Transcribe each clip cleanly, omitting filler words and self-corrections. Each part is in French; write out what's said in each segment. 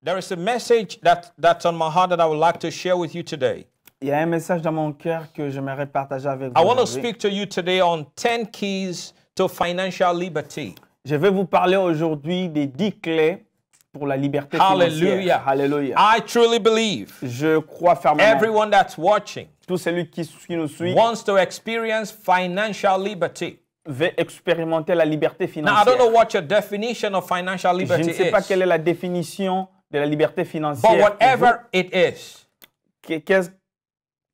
There is a message that's on my heart that I would like to share with you today. Il y a un message dans mon cœur que j'aimerais partager avec I vous want to aujourd'hui. speak to you today on 10 keys to financial liberty. Je vais vous parler aujourd'hui des 10 clés pour la liberté Hallelujah. financière. Alléluia. I truly believe Je crois fermement. everyone that's watching Tout celui qui nous suit wants to experience financial liberty. veut expérimenter la liberté Now, I don't know financière. what your definition of financial Je liberty ne sais pas is, quelle est la définition de la liberté but financière. pour whatever it is, vous.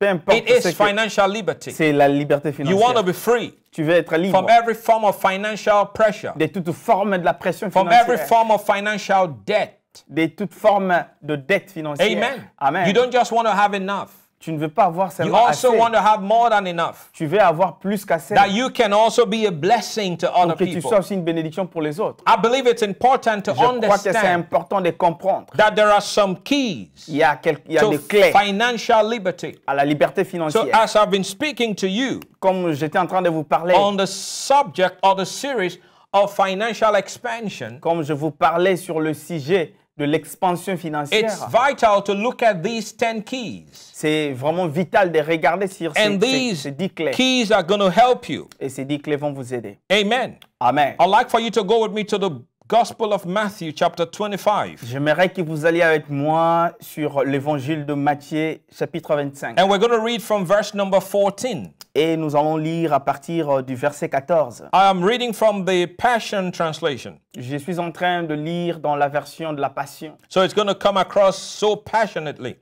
Peu importe it is ce que financial liberty. c'est la liberté You want to financière. be free Tu veux être libre from every form of financial pressure, de toute forme de la pression from every financière, form of financial debt. de toute forme de dette financière. Amen. Amen. You don't just want to have enough. Tu ne veux pas avoir You seulement also assez. want to have more than enough. Tu veux avoir plus qu'assez. That you can also be a blessing to other Pour que tu people. sois aussi une bénédiction pour les autres. I believe it's important to Je crois que c'est understand important de comprendre. that there are some keys Il y a to des clés financial liberty. à la liberté So financière. as I've been speaking to you Comme j'étais en train de vous parler, on the subject or the series of financial expansion, comme je vous parlais sur le sujet de l'expansion it's financière, vital to look at these 10 keys. c'est vraiment vital de regarder sur And ces these 10 clés. keys are going to help you. Et ces 10 clés vont vous aider. Amen. Amen. I'd like for you to go with me to the Gospel of Matthew, chapter 25. J'aimerais que vous alliez avec moi sur l'évangile de Matthieu, chapitre 25. And we're going to read from verse number 14. Et nous allons lire à partir du verset 14. I am reading from the Passion Translation. Je suis en train de lire dans la version de la Passion. So it's going to come across so passionately.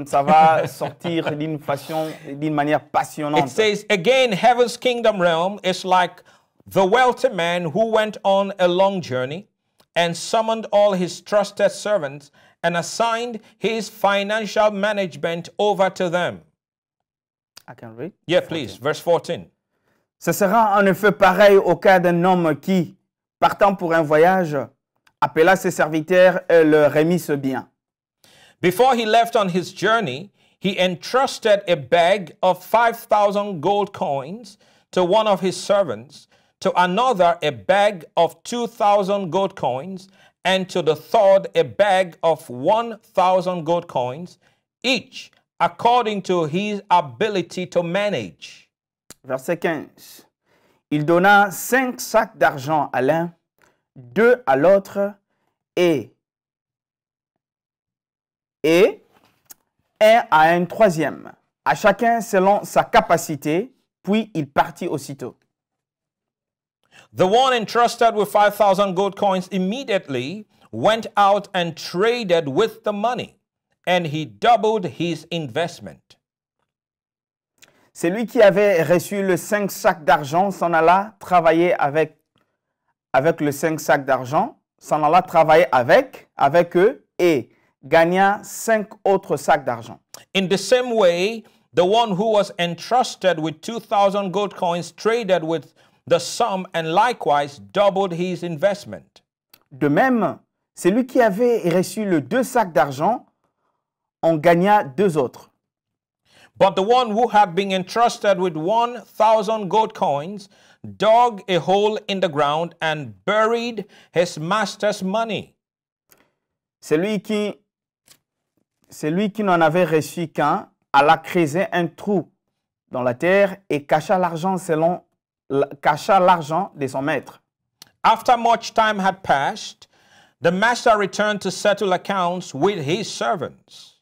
Ça va sortir d'une manière It passionnante. says, again, heaven's kingdom realm is like the wealthy man who went on a long journey and summoned all his trusted servants and assigned his financial management over to them. I can read. Yeah, please. Verse 14. Ce sera en effet pareil au cas d'un homme qui, partant pour un voyage, appela ses serviteurs et leur remit ce bien. Before he left on his journey, he entrusted a bag of 5,000 gold coins to one of his servants, to another a bag of 2,000 gold coins, and to the third a bag of 1,000 gold coins, each according to his ability to manage. Verset 15. Il donna 5 sacs d'argent à l'un, 2 à l'autre et un à un troisième, à chacun selon sa capacité, puis il partit aussitôt. The one entrusted with 5,000 gold coins immediately went out and traded with the money, and he doubled his investment. Celui qui avait reçu le 5 sacs d'argent s'en alla travailler avec le 5 sacs d'argent, s'en alla travailler avec eux et gagna 5 autres sacs d'argent. In the same way, the one who was entrusted with 2,000 gold coins traded with the sum and likewise doubled his investment. De même, celui qui avait reçu le 2 sacs d'argent en gagna 2 autres. But the one who had been entrusted with 1,000 gold coins dug a hole in the ground and buried his master's money. Celui qui n'en avait reçu qu'un alla creuser un trou dans la terre et cacha l'argent de son maître. After much time had passed, the master returned to settle accounts with his servants.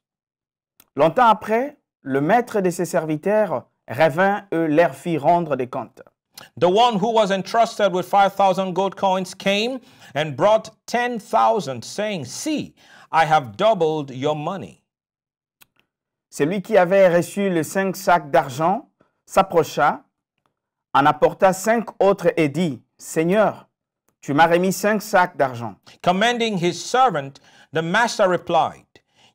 Longtemps après, le maître de ses serviteurs revint et leur fit rendre des comptes. The one who was entrusted with 5,000 gold coins came and brought 10,000, saying, see, I have doubled your money. Celui qui avait reçu les 5 sacs d'argent s'approcha, en apporta 5 autres et dit, Seigneur, tu m'as remis 5 sacs d'argent. Commending his servant, the master replied,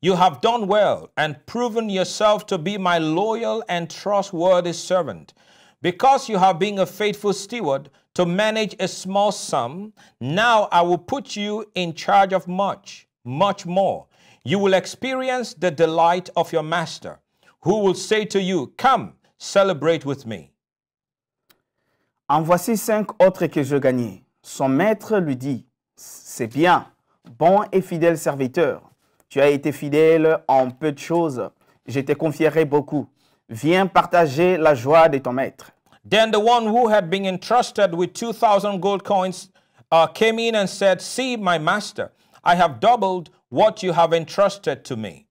you have done well and proven yourself to be my loyal and trustworthy servant. Because you have been a faithful steward to manage a small sum, now I will put you in charge of much, much more. You will experience the delight of your master, who will say to you, come, celebrate with me. En voici 5 autres que je gagnai. Son maître lui dit, c'est bien, bon et fidèle serviteur. Tu as été fidèle en peu de choses. Je te confierai beaucoup. Viens partager la joie de ton maître. Then the one who had been entrusted with 2,000 gold coins came in and said, See, my master, I have doubled what you have entrusted to me.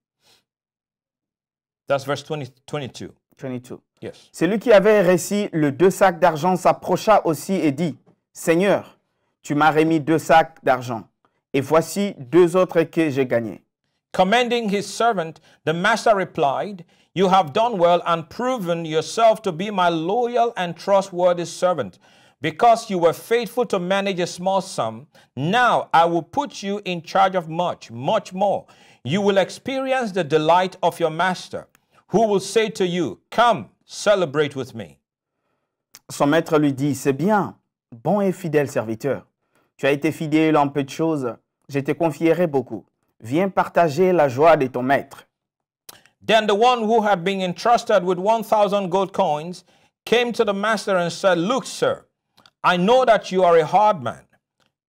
That's verse 22. 22. Yes. Celui qui avait reçu le 2 sacs d'argent s'approcha aussi et dit, Seigneur, tu m'as remis 2 sacs d'argent, et voici 2 autres que j'ai gagnés. Commending his servant, the master replied, You have done well and proven yourself to be my loyal and trustworthy servant. Because you were faithful to manage a small sum, now I will put you in charge of much, much more. You will experience the delight of your master, who will say to you, Come, celebrate with me. Son maître lui dit, c'est bien, bon et fidèle serviteur. Tu as été fidèle en peu de choses, je te confierai beaucoup. Viens partager la joie de ton maître. Then the one who had been entrusted with 1,000 gold coins came to the master and said, Look, sir, I know that you are a hard man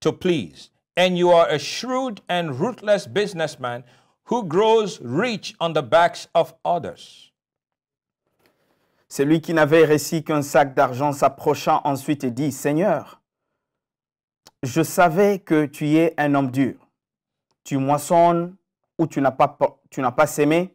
to please, and you are a shrewd and ruthless businessman who grows rich on the backs of others. Celui qui n'avait reçu qu'un sac d'argent s'approcha ensuite et dit, Seigneur, je savais que tu es un homme dur. Tu moissonnes où tu n'as pas sémé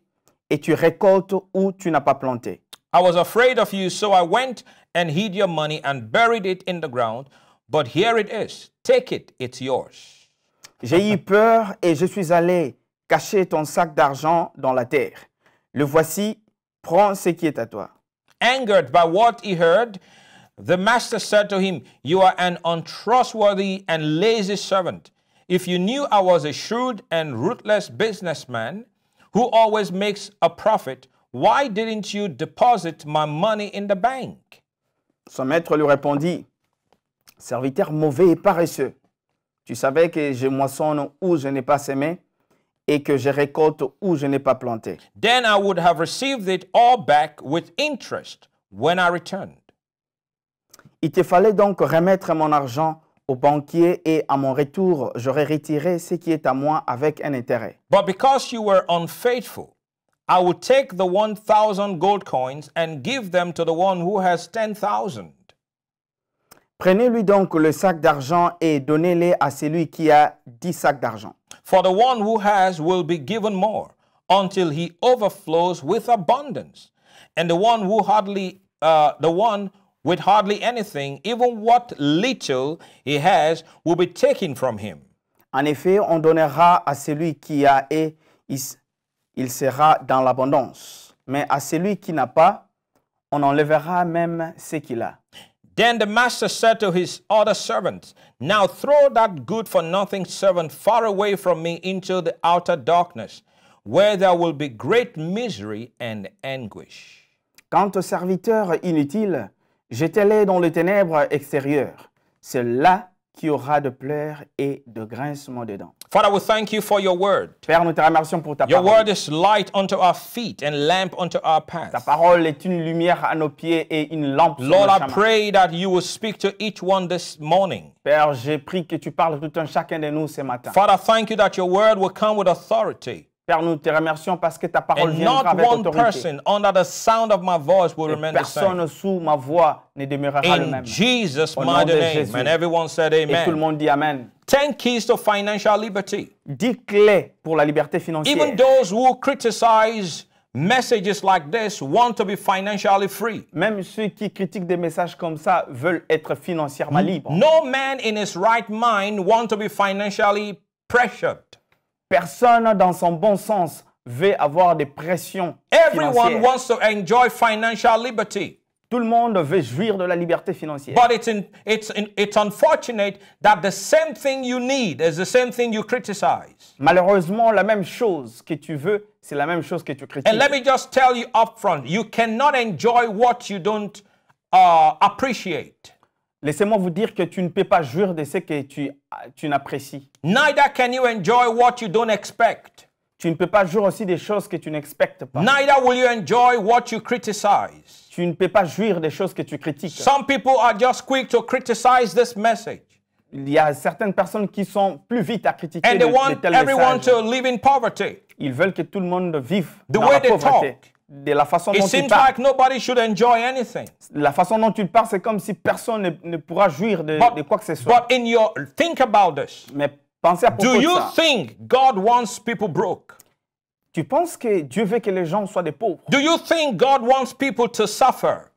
et tu récoltes où tu n'as pas planté. I was afraid of you, so I went and hid your money and buried it in the ground. But here it is. Take it, it's yours. J'ai eu peur et je suis allé cacher ton sac d'argent dans la terre. Le voici, prends ce qui est à toi. Angered by what he heard, the master said to him, You are an untrustworthy and lazy servant. If you knew I was a shrewd and ruthless businessman who always makes a profit, why didn't you deposit my money in the bank? Son maître lui répondit, Serviteur mauvais et paresseux, tu savais que je moissonne où je n'ai pas sémé et que je récolte où je n'ai pas planté. Then I would have received it all back with interest when I returned. Il te fallait donc remettre mon argent au banquier et à mon retour, j'aurais retiré ce qui est à moi avec un intérêt. But because you were unfaithful, I would take the 1,000 gold coins and give them to the one who has 10,000. Prenez-lui donc le sac d'argent et donnez-les à celui qui a 10 sacs d'argent. For the one who has will be given more, until he overflows with abundance. And the one with hardly anything, even what little he has, will be taken from him. En effet, on donnera à celui qui a et il sera dans l'abondance. Mais à celui qui n'a pas, on enlèvera même ce qu'il a. Then the master said to his other servants, Now throw that good-for-nothing servant far away from me into the outer darkness, where there will be great misery and anguish. Quant au serviteur inutile, jetez-les dans les ténèbres extérieures. C'est là qu'il y aura de pleurs et de grincements de dents. Father, we thank you for your word. Père, nous te remercions pour ta Your parole. word is light unto our feet and lamp unto our Ta path. parole est une lumière à nos pieds et une lampe sur Lord, nos I chemins. pray that you will speak to each one this morning. Père, j'ai pris que tu parles tout un chacun de nous ce matin. Father, thank you that your word will come with authority. Père, nous te remercions parce que ta parole And viendra not avec one autorité. person under the sound of my voice will Et remain the same. personne sous ma voix ne demeurera le In même. Jesus' Au nom mighty de name. Jésus. And everyone said Et tout le amen. monde dit Amen. 10 keys to financial liberty. 10 clés pour la liberté financière. Even those who criticize messages like this want to be financially free. Même ceux qui critiquent des messages comme ça veulent être financièrement libres. No man in his right mind want to be financially pressured. Personne dans son bon sens veut avoir des pressions Everyone financières. wants to enjoy financial liberty. Tout le monde veut jouir de la liberté financière. But it's unfortunate that the same thing you need is the same thing you criticize. Malheureusement, la même chose que tu veux, c'est la même chose que tu critiques. And let me just tell you up front, you cannot enjoy what you don't appreciate. Laissez-moi vous dire que tu ne peux pas jouir de ce que tu n'apprécies. Neither can you enjoy what you don't expect. Tu ne peux pas jouir aussi des choses que tu n'expectes pas. Neither will you enjoy what you criticize. Tu ne peux pas jouir des choses que tu critiques. Some people are just quick to criticize this message. Il y a certaines personnes qui sont plus vite à critiquer And they de want tels everyone messages. to live in poverty. Ils veulent que tout le monde vive The dans way la they pauvreté. talk. De la façon It dont ils seems parlent. like nobody should enjoy anything. La façon dont tu parles, c'est comme si personne ne pourra jouir de quoi que ce soit. But in your, think about this. Mais pensez à Do propos de you ça. think God wants people broke? Tu penses que Dieu veut que les gens soient des pauvres? Do you think God wants people to suffer?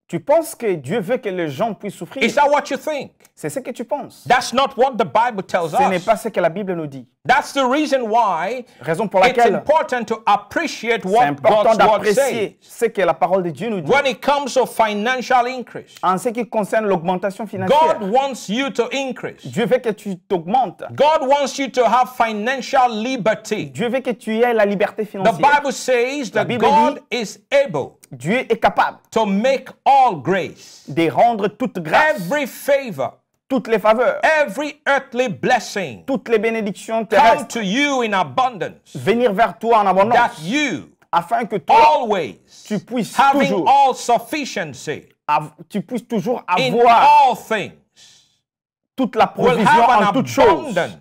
Tu penses que Dieu veut que les gens puissent souffrir? Is that what you think? C'est ce que tu penses. That's not what the Bible tells Ce n'est us. pas ce que la Bible nous dit. That's the reason why Raison pour it's laquelle important to appreciate c'est what important God's word d'apprécier says. ce que la parole de Dieu nous dit. When it comes to financial increase, En ce qui concerne l'augmentation financière, God wants you to increase. Dieu veut que tu t'augmentes. God wants you to have financial liberty. Dieu veut que tu aies la liberté The financière. Bible says that Bible God is able Dieu est capable to make all grace, de rendre toute grâce, every favor, toutes les faveurs, every earthly blessing toutes les bénédictions come terrestres to you in abundance, venir vers toi en that abondance, you afin que toi, always, tu puisses having toujours, all sufficiency tu puisses toujours in avoir all things, toute la will provision have en an toutes choses, abundance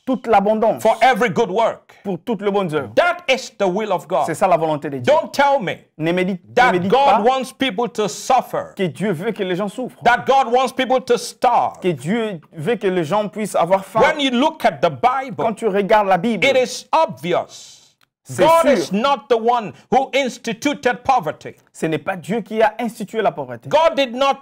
toute l'abondance for every good work. pour toutes les bonnes œuvres. That is the will of God. C'est ça la volonté de Dieu. Don't tell me Ne me dites that pas God wants people to suffer, que Dieu veut que les gens souffrent, that God wants people to starve. que Dieu veut que les gens puissent avoir faim. When you look at the Quand Bible, tu regardes la Bible, it is obvious. C'est God sûr. is not the one who instituted poverty. ce n'est pas Dieu qui a institué la pauvreté. God did not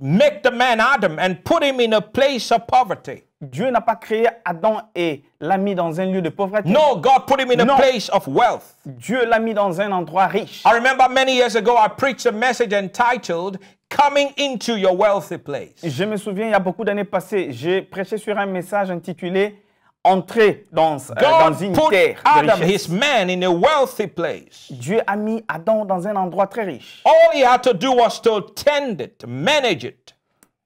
make the man Adam and put him in a place of poverty. Dieu n'a pas créé Adam et l'a mis dans un lieu de pauvreté. No, God put him in a No. place of wealth. Dieu l'a mis dans un endroit riche. I remember many years ago, I preached a message entitled Coming into Your Wealthy Place. Je me souviens, il y a beaucoup d'années passées, j'ai prêché sur un message intitulé « Entrer dans God une put terre de Adam, richesse ». his man, in a wealthy place. Dieu a mis Adam dans un endroit très riche. All he had to do was to tend it, manage it.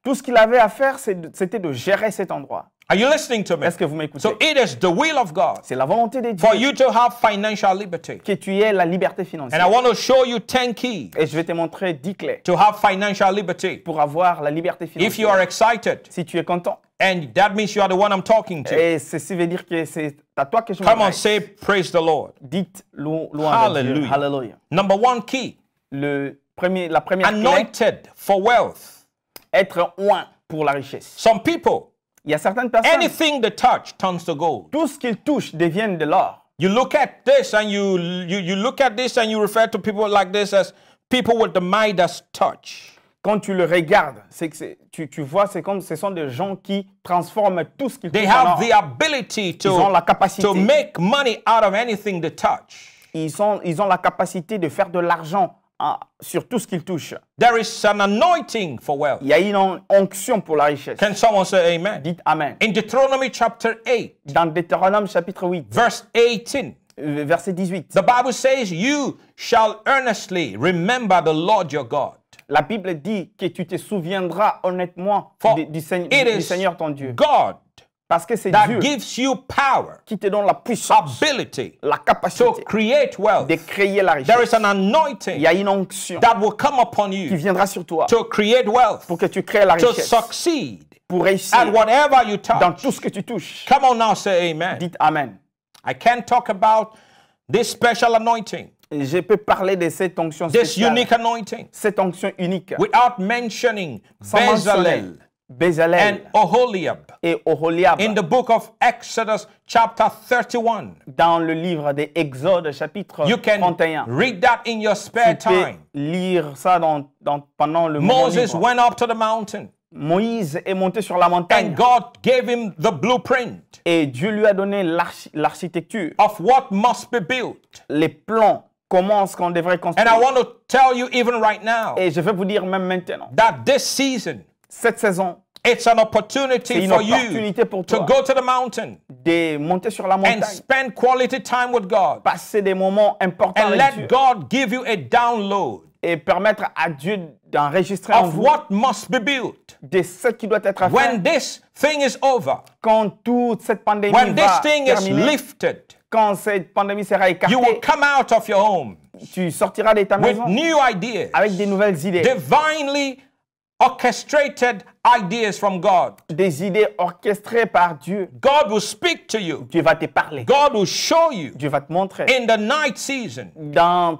Tout ce qu'il avait à faire, c'était de gérer cet endroit. Are you listening to me? Est-ce que vous m'écoutez? So it is the will of God C'est la volonté de Dieu for you to have financial liberty. que tu aies la liberté And I financière. want to show you 10 keys Et je vais te montrer 10 clés to have financial liberty. pour avoir la liberté If you are financière. excited, Si tu es content, and that means you are the one I'm talking to. et ceci veut dire que c'est à toi que je Come on, m'adresse. say praise the Lord. Dites louange à Dieu. Hallelujah. Hallelujah. Number one key, La première clé, anointed for wealth. être oint pour la richesse. Some people, Il y a certaines personnes, anything they touch turns to gold. tout ce qu'ils touchent devient de l'or. You look at this and you look at this and you refer to people like this as people with the Midas touch. Quand tu le regardes, tu vois, ce sont des gens qui transforment tout ce qu'ils They touchent en have or. the ability Ils ont la capacité. to make money out of anything they touch. Ils ont la capacité de faire de l'argent sur tout ce qu'ils touchent. There is an anointing for wealth. Il y a une onction pour la richesse. Can someone say amen? Dites Amen. In Deuteronomy chapter 8, Dans Deutéronome chapitre 8, verse 18, verset 18, the Bible says, You shall earnestly remember the Lord your God. la Bible dit que tu te souviendras honnêtement For du it Seigneur ton is Dieu. God Parce que c'est that Dieu gives you power, qui te donne la puissance, ability la to capacité create wealth. de créer la There richesse. is an Il anointing y a une onction that will come upon qui you viendra sur toi to create wealth, pour que tu crées la to richesse, succeed pour réussir at whatever you dans touch. tout ce que tu touches. Come on now, say amen. Dites Amen. I can't talk about this special anointing, Et je peux parler de cette onction this spéciale, unique anointing, cette onction unique, without mentioning sans mentionner Bezalel Bezalel and Oholiab et Oholiab in the book of Exodus chapter 31. dans le livre des Exodes chapitre You can 31. read that in your spare Tu peux time. lire ça pendant le moment Moses libre. went up to the mountain Moïse est monté sur la montagne and God gave him the blueprint et Dieu lui a donné l'architecture, of what must be built. les plans, comment est-ce qu'on devrait And construire. I want to tell you even right now Et je vais vous dire même maintenant, that this season, cette saison, it's an c'est opportunity une for you opportunité pour to toi go to the mountain de monter sur la and montagne, spend quality time with God passer des moments importants and avec Dieu let God give you a download et permettre à Dieu d'enregistrer en of vous what must be built. de ce qui doit être fait When this thing is over, quand toute cette pandémie when this va thing is terminer, lifted, quand cette pandémie sera you will écartée, come out of your home tu sortiras de ta with maison new ideas, avec des nouvelles idées, divinely orchestrated ideas from God. des idées orchestrées par Dieu. God will speak to you. Dieu va te parler. God will show you Dieu va te montrer. in the night season.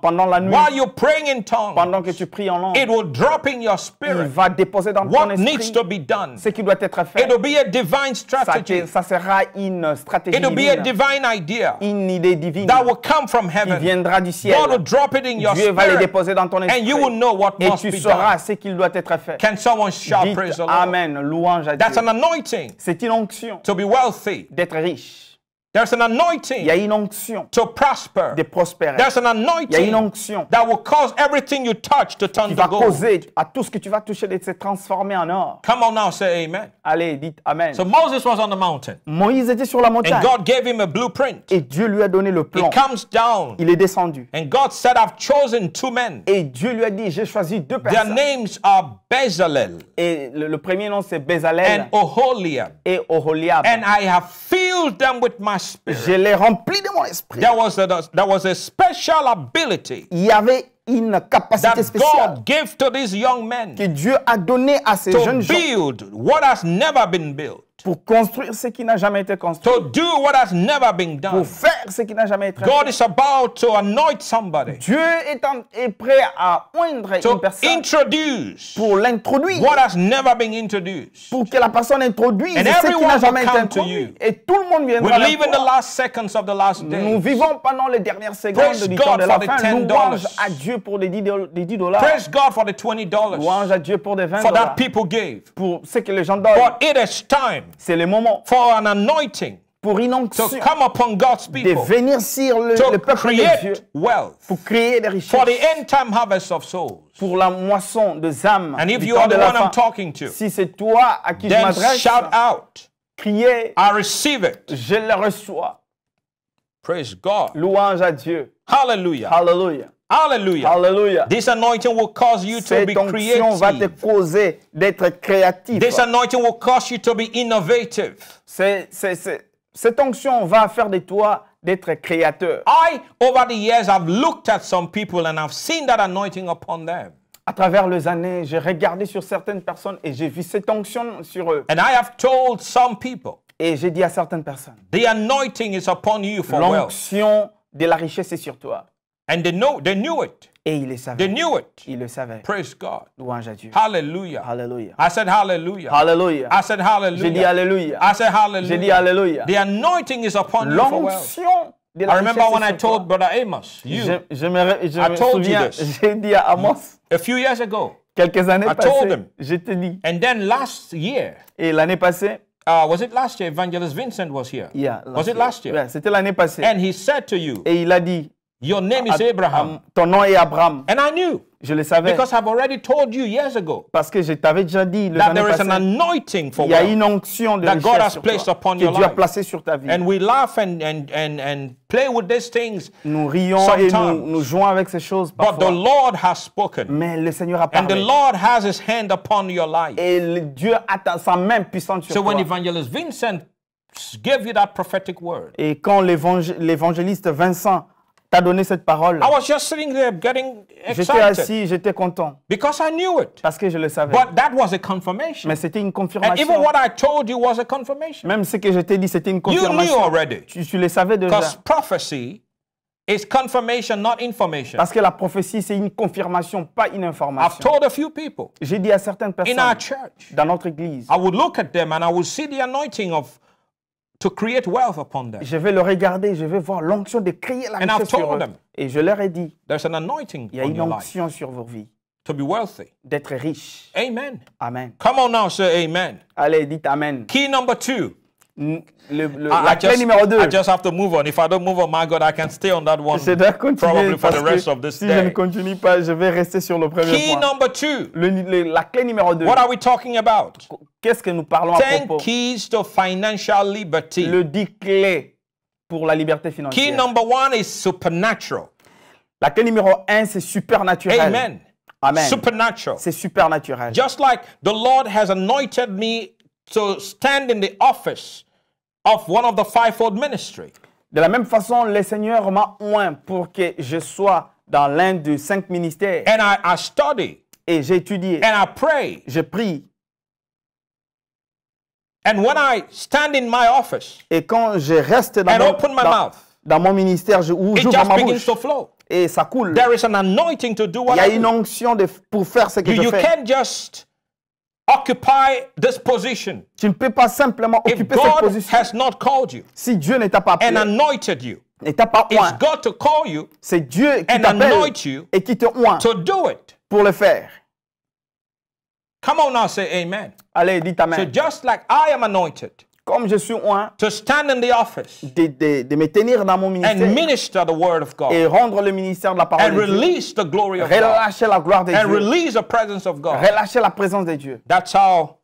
Pendant la nuit, While you're praying in tongues, pendant que tu pries en langue, it will drop in your il spirit va déposer dans ton what needs esprit to be done. ce qui doit être fait. It will be a divine strategy. Ça sera une stratégie It will be a divine, divine idea une idée divine that will come from qui heaven. viendra du ciel. God will drop it in your Dieu va les spirit déposer dans ton esprit and you will know what et must tu be sauras done. ce qu'il doit être fait. Can someone shout Dites praise the Lord? Amen, louange à Dieu. That's an anointing C'est une onction to be wealthy. d'être riche. There's an Il y a anointing une onction to prosper. de prospérer. There's an Il y a une anointing onction that will cause everything you touch to turn qui to va gold. causer à tout ce que tu vas toucher de se transformer en or. Come on now, say amen. Allez, dites Amen. So Moses was on the mountain Moïse était sur la montagne and God gave him a blueprint. et Dieu lui a donné le He plan. comes down Il est descendu and God said, I've chosen two men. et Dieu lui a dit, j'ai choisi deux Their personnes. names are Bezalel Et le premier nom c'est Bezalel and Oholiab. et Oholiab. And I have filled them with my spirit. Je l'ai rempli de mon esprit. There was a special ability Il y avait une capacité that spéciale God gave to these young men que Dieu a donné à ces to jeunes gens build what has never been built, pour construire ce qui n'a jamais été construit, to do what has never been pour done. faire ce qui n'a jamais été God fait. is about to anoint somebody, Dieu est prêt à oindre une to personne introduce pour l'introduire, what has never been introduced. pour que la personne introduise And ce qui everyone n'a jamais will été come to introduit. you. Et tout le monde We viendra live in vers the toi. last seconds of the last Nous day. vivons pendant les dernières secondes Praise du God temps de la for the fin. $10. Louange à Dieu pour les $10. Praise God for the $20 Louange à Dieu pour des $20. for that people gave. Pour ce que les gens donnent. But it is time C'est le moment for an anointing pour une to onction come upon God's de people venir sur le to peuple de Dieu create wealth pour créer des richesses, for the end time harvest of souls. pour la moisson de âmes. And if du you temps are de the la one I'm fin. talking to, Si c'est toi à qui je then m'adresse, shout out, criez, I receive it. je le reçois. Praise God. Louange à Dieu. Hallelujah. Alléluia. Hallelujah. Alléluia. This anointing will cause you to be Cette onction va te creative. causer d'être créatif. This anointing will cause you to be innovative. Cette onction va faire de toi d'être créateur. Over the years, I've looked at some people and I've seen that anointing upon them. À travers les années, j'ai regardé sur certaines personnes et j'ai vu cette onction sur eux. And I have told some people, Et j'ai dit à certaines personnes, the anointing is upon you for wealth. l'onction de la richesse est sur toi. And they knew it. Et il le They savait. knew it. Il le savait. Praise God. Louange à Dieu. Hallelujah. Alléluia. I said hallelujah. Alléluia. I said J'ai dit hallelujah. Alléluia. I said J'ai dit hallelujah. Alléluia. The anointing is upon you for wealth. L'onction de la I richesse remember when est I sur toi. told Brother Amos, Je you, me told you souviens, this. j'ai dit à Amos, a few years ago, quelques années I told passées, him. je te dis. and then last year, Et l'année passée, was it last year? Evangelist Vincent was here. Was it last year? Ouais, c'était l'année passée. And he said to you, Et il a dit, your name is Abraham. ton nom est Abraham. And I knew, Je le savais. because I've already told you years ago, Parce que je t'avais déjà dit les that années there is an passées. anointing for Il y a une wealth. onction de that God richesse has sur placed toi, upon que your Dieu a life. placé sur ta vie. And we laugh and play with these things, Nous rions et sometimes. nous jouons avec ces choses but the parfois. Lord has spoken. Mais le Seigneur a And the parlé. Lord has his hand upon your life. Et Dieu a sa main puissante sur So when toi. Evangelist Vincent gave you that prophetic word, Et quand l'évangéliste Vincent t'a donné cette parole, I was just sitting there getting j'étais excited assis, j'étais content. because I knew it. Parce que je le savais. But that was a confirmation. Mais c'était une And confirmation. even what I told you was a confirmation. Même ce que je t'ai dit, c'était une You knew confirmation. already. Tu le savais déjà. Because prophecy is confirmation, not information. Parce que la prophétie, c'est une confirmation, pas une I've information. told a few people J'ai dit à certaines in our personnes church, dans notre église, I would look at them and I would see the anointing to create wealth upon them. je vais le regarder, je vais voir l'onction de créer la And I've richesse sur told eux. them. Et je leur ai dit, There's an anointing il y a on une your life onction sur vos vies, to be wealthy. d'être riche. Amen. Amen. Come on now, say amen. Allez, dites Amen. Key number 2. La clé numéro 2. I just have to move on. If I don't move on, my God, I can stay on that one Je dois continuer probably for parce the rest que of this si je ne day. continue pas, je vais rester sur le premier Key point. number 2. La clé numéro 2. What are we talking about? Qu'est-ce que nous parlons à 10 propos? keys to financial liberty. Le 10 clés pour la liberté Key financière. number 1 is supernatural. La clé numéro 1, c'est supernaturel. Amen. Amen. Supernatural. C'est supernaturel. Just like the Lord has anointed me to stand in the office of one of the fivefold ministry. De la même façon, le Seigneur m'a oint pour que je sois dans l'un des 5 ministères. And I study Et j'ai étudié, and I pray je prie And when I stand in my office Et quand je reste and open my mouth, dans mon ministère, où it j'ouvre just ma begins bouche to flow. et ça coule. There is an anointing to do Il what y a I une do. onction pour faire ce que je You fais. can't just occupy this position Tu ne peux pas simplement if occuper cette God position. has not called you Si Dieu ne t'a pas appelé, and anointed you. ne t'a pas It's oint, God to call you c'est Dieu qui and t'appelle anoint you et qui te oint to do it. pour le faire. Come on now, say amen. Allez, dites So amen. just like I am anointed Comme je suis oint to stand in the office de me tenir dans mon and ministère minister the word of God et rendre le ministère de la parole and de Dieu, release the glory of God relâcher la gloire de and Dieu, release the presence of God. relâcher la présence de Dieu. That's how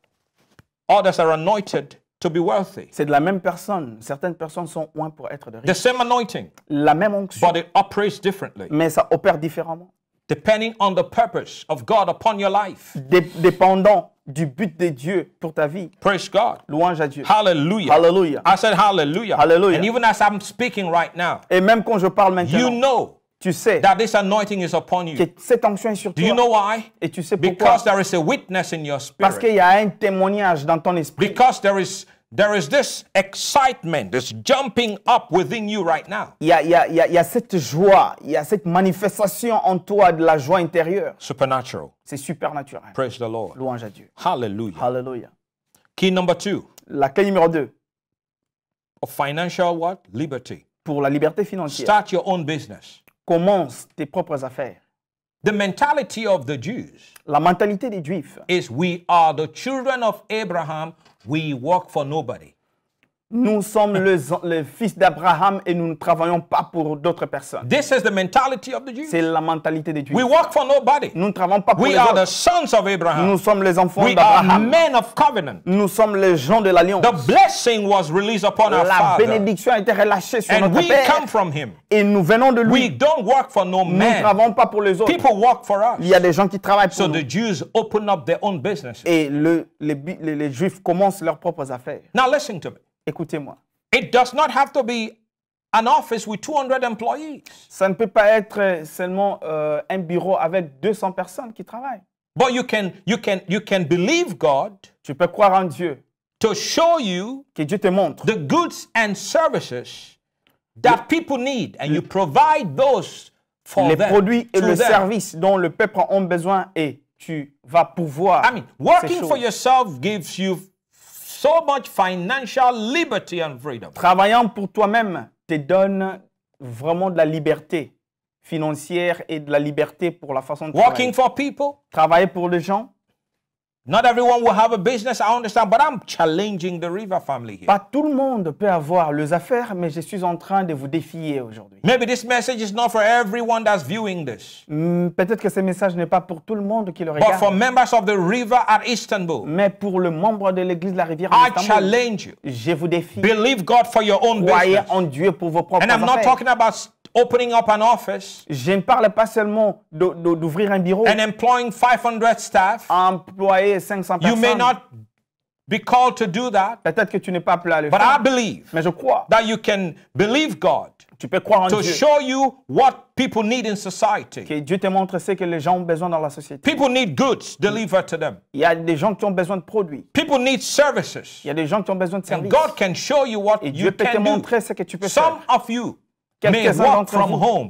others are anointed to be wealthy. C'est de la même personne. Certaines personnes sont ointes pour être de The riches. same anointing, La même onction, but it operates differently mais ça opère différemment. depending on the purpose of God upon your life. Dépendant du but de Dieu pour ta vie. Praise God. Louange à Dieu. Hallelujah. Hallelujah. I said hallelujah. Hallelujah. And even as I'm speaking right now, Et même quand je parle maintenant, you know tu sais that this anointing is upon que you. cette onction est sur Do you toi. know why? Et tu sais pourquoi? Because there is a witness in your Parce spirit. qu'il y a un témoignage dans ton esprit. Because there is this excitement, this jumping up within you right now. Il y a cette joie, il y a cette manifestation en toi de la joie intérieure. Supernatural. C'est supernaturel. Praise the Lord. Louange à Dieu. Hallelujah. Alléluia. Key number 2 La clé numéro 2 of financial what? Liberty. pour la liberté financière. Start your own business. Commence tes propres affaires. The mentality of the Jews La mentalité des Juifs, is we are the children of Abraham, we work for nobody. nous sommes les fils d'Abraham et nous ne travaillons pas pour d'autres personnes. This is the mentality of the Jews. C'est la mentalité des Juifs. We work for nobody. Nous ne travaillons pas pour We les are the autres. sons of Abraham. Nous sommes les enfants We are d'Abraham. men of covenant. Nous sommes les gens de l'alliance. The blessing was released upon our La father. bénédiction a été relâchée sur And notre we Père. come from him. Et nous venons de We lui. don't work for no Nous ne man. travaillons pas pour les autres. People work for us. Il y a des gens qui travaillent pour So nous. the Jews open up their own businesses. Et les Juifs commencent leurs propres affaires. Now listen to me. Écoutez-moi. It does not have to be an office with 200 employees. Ça ne peut pas être seulement un bureau avec 200 personnes qui travaillent. But you can believe God Tu peux croire en Dieu, to show you que Dieu te montre the goods and services that people need, and you provide those for les them. produits et to le them. service dont le peuple a besoin et tu vas pouvoir I mean, ces working choses. for yourself gives you so much financial liberty and freedom. Travaillant pour toi-même te donne vraiment de la liberté financière et de la liberté pour la façon de Working travailler. for people, Travailler pour les gens, not everyone will have a business, I understand, but I'm challenging the River family here. pas tout le monde peut avoir les affaires, mais je suis en train de vous défier aujourd'hui. Maybe this message is not for everyone that's viewing this, Peut-être que ce message n'est pas pour tout le monde qui le but for regarde, members of the River at Istanbul. mais pour le membre de l'église de la rivière I d'Istanbul, challenge you. je vous défie. Believe God for your own Croyez business. en Dieu pour vos propres And I'm not affaires. talking about opening up an office Je ne parle pas seulement d'ouvrir un bureau, and employing 500 staff. employer 500 You may personnes. not be called to do that, Peut-être que tu n'es pas appelé à le but I faire, believe mais je crois. that you can believe God Tu peux croire en to Dieu. show you what people need in society. Que Dieu te montre ce que les gens ont besoin dans la société. People need goods delivered to them. Il y a des gens qui ont besoin de produits. People need services. Il y a des gens qui ont besoin de And services. God can show you what Et you Dieu peut te can do. montrer ce que tu peux Some faire. of you may Quelques-uns work d'entre from vous home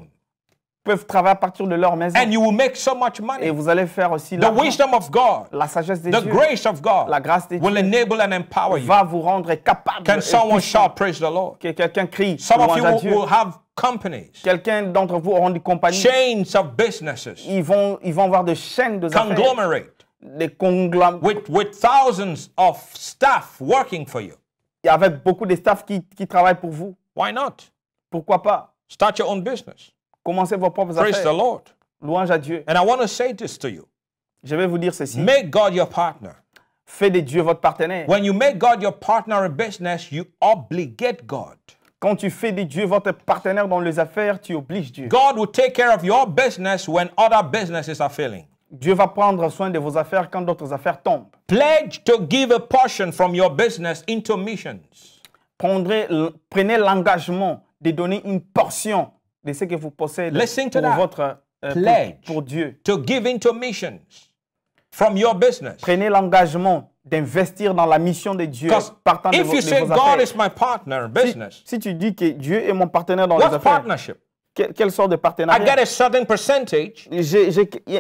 peuvent travailler à partir de leur maison. and you will make so much Et money. vous allez faire aussi The l'argent. wisdom of God, La sagesse de the Dieu grace of God La grâce de will Dieu enable and empower you. va vous rendre capable. Can et someone puissant. shout, praise the Lord? Que quelqu'un crie, Some of louange you à Dieu. will have companies, Quelqu'un d'entre vous auront des compagnies. chains of businesses, Ils vont avoir des chaînes de affaires. conglomerate Des conglomérats. with thousands of staff working for you. Avec beaucoup de staff qui travaillent pour vous. Why not? Pourquoi pas? Start your own business. Commencez vos propres Praise the affaires. Lord. Louange à Dieu. And I want to say this to you. Je vais vous dire ceci. Make God your partner. Faites de Dieu votre partenaire. When you make God your partner in business, you obligate God. Quand tu fais de Dieu votre partenaire dans les affaires, tu obliges Dieu. God will take care of your business when other businesses are failing. Dieu va prendre soin de vos affaires quand d'autres affaires tombent. Pledge to give a portion from your business into missions. Prenez l'engagement de donner une portion de ce que vous possédez Listen to pour that. votre Pledge. pour Dieu. To give into missions. from your business. Prenez l'engagement d'investir dans la mission de Dieu Because partant de if vos, you de say vos God affaires. is my partner in business, Si tu dis que Dieu est mon partenaire dans les what's affaires, partnership? quelle sorte de I partenariat? get a certain percentage J'ai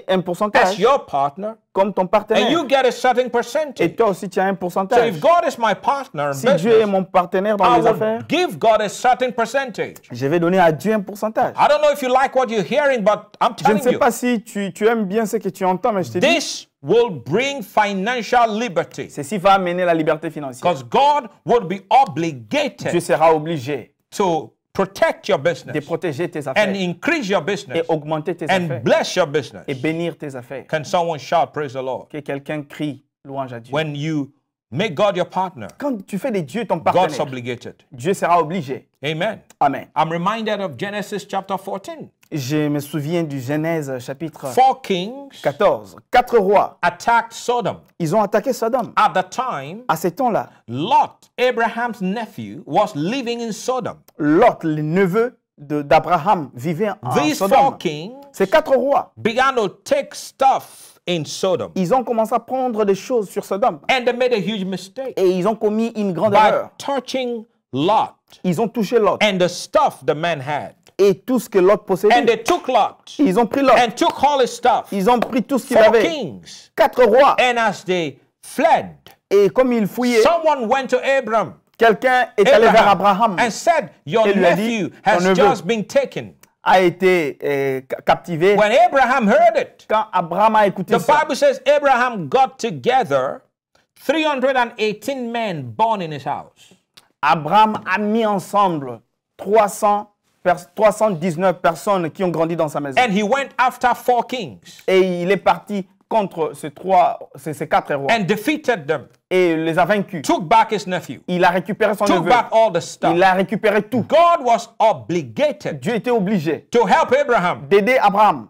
un as pourcentage your partner, comme ton and partenaire. you get a certain Et percentage. toi aussi, tu as un So pourcentage. if God is my partner in Si Dieu est business, mon partenaire dans I les affaires, will give God a certain percentage. je vais donner à Dieu un pourcentage. I don't know if you like what you're hearing, but I'm Je ne telling sais you, pas si tu aimes bien ce que tu entends, mais je te dis, this will bring financial liberty. ceci va amener la liberté financière. Because God would be Dieu obligated sera obligé to protect your de business protéger tes and affaires increase your et business augmenter tes and affaires bless your business. et bénir tes affaires. Can someone shout, praise the Lord? Que quelqu'un crie louange à Dieu. When you make God your partner, Quand tu fais de Dieu ton God's partenaire, obligated. Dieu sera obligé. Amen. Amen. I'm reminded of Genesis chapter 14. Je me souviens du Genèse chapitre 4 kings 14. 4 rois, attacked Sodom. ils ont attaqué Sodome. At the time, À ce temps-là, Lot, Abraham's nephew, was living in Sodom. Lot, le neveu d'Abraham, vivait en These Sodome. 4 kings Ces 4 rois, began to take stuff in Sodom. ils ont commencé à prendre des choses sur Sodome. And they made a huge mistake Et ils ont commis une grande by erreur. touching Lot Ils ont touché Lot and the stuff the man had. et tout ce que Lot And possédait. they took Lot Ils ont pris Lot. and took all his stuff. Ils ont pris tout ce qu'il 4 avait. kings. 4 rois. And as they fled, Et comme ils fouillaient, someone went to Abram, quelqu'un est allé vers Abraham, and said, your Et lui a dit, nephew ton has neveu just been taken. a été captivé. When Abraham heard it, Quand Abraham a écouté the ça, Bible says Abraham got together 318 men born in his house. Abraham a mis ensemble 319 personnes qui ont grandi dans sa maison. And he went after 4 kings Et il est parti contre ces 4 rois. and defeated them, Et les a vaincus. took back his nephew, Il a récupéré son took neveu. back all the stuff. Il a récupéré tout. God was obligated Dieu était obligé to help Abraham. d'aider Abraham.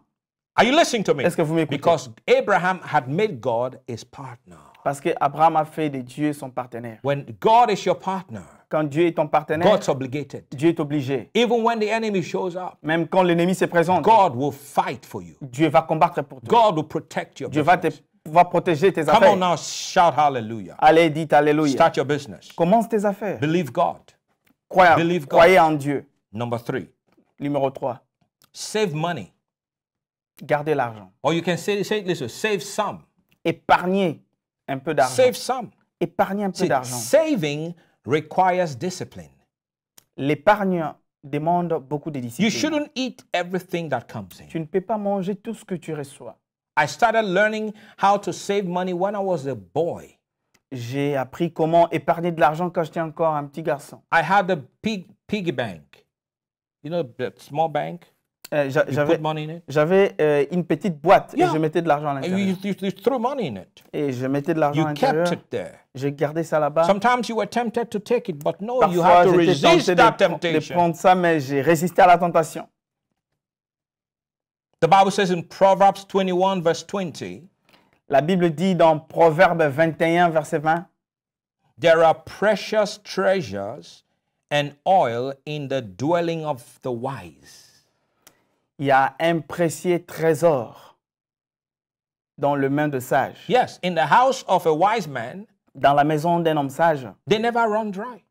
Are you listening to me? Est-ce que vous m'écoutez? Because Abraham had made God his partner. Parce qu'Abraham a fait de Dieu son partenaire. When God is your partner, Quand Dieu est ton partenaire, God's obligated. Dieu est obligé. Even when the enemy shows up, Même quand l'ennemi se présente, God will fight for you. Dieu va combattre pour toi. God will protect your Dieu business. va protéger tes Come on affaires. now, shout hallelujah. Allez, dites Alléluia. Start your business. Commence tes affaires. Believe God. Believe God. Croyez en Dieu. Number 3, Numéro 3. save money. Gardez l'argent. Or you can say listen, save some. Épargnez un peu d'argent. Save some. Épargnez un peu See, d'argent. saving requires discipline. L'épargne demande beaucoup de You discipline. shouldn't eat everything that comes in. Tu ne peux pas manger tout ce que tu reçois. I started learning how to save money when I was a boy. J'ai appris comment épargner de l'argent quand j'étais encore un petit garçon. I had a piggy bank. You know, the small bank? You J'avais put money in it. une petite boîte Yeah. et je mettais de l'argent à And l'intérieur. you throw money in it. Et je mettais de l'argent à You kept l'intérieur. it there. Je gardais ça là-bas. Sometimes you were tempted to take it, but no, you Parfois, have to j'étais resist tenté that de temptation. prendre ça, mais j'ai résisté à la tentation. The Bible says in Proverbs 21, verse 20, La Bible dit dans Proverbe 21, verset 20, there are precious treasures and oil in the dwelling of the wise. il y a un précieux trésor dans le main de sage. Yes, in the house of a wise man, Dans la maison d'un homme sage, they never run dry.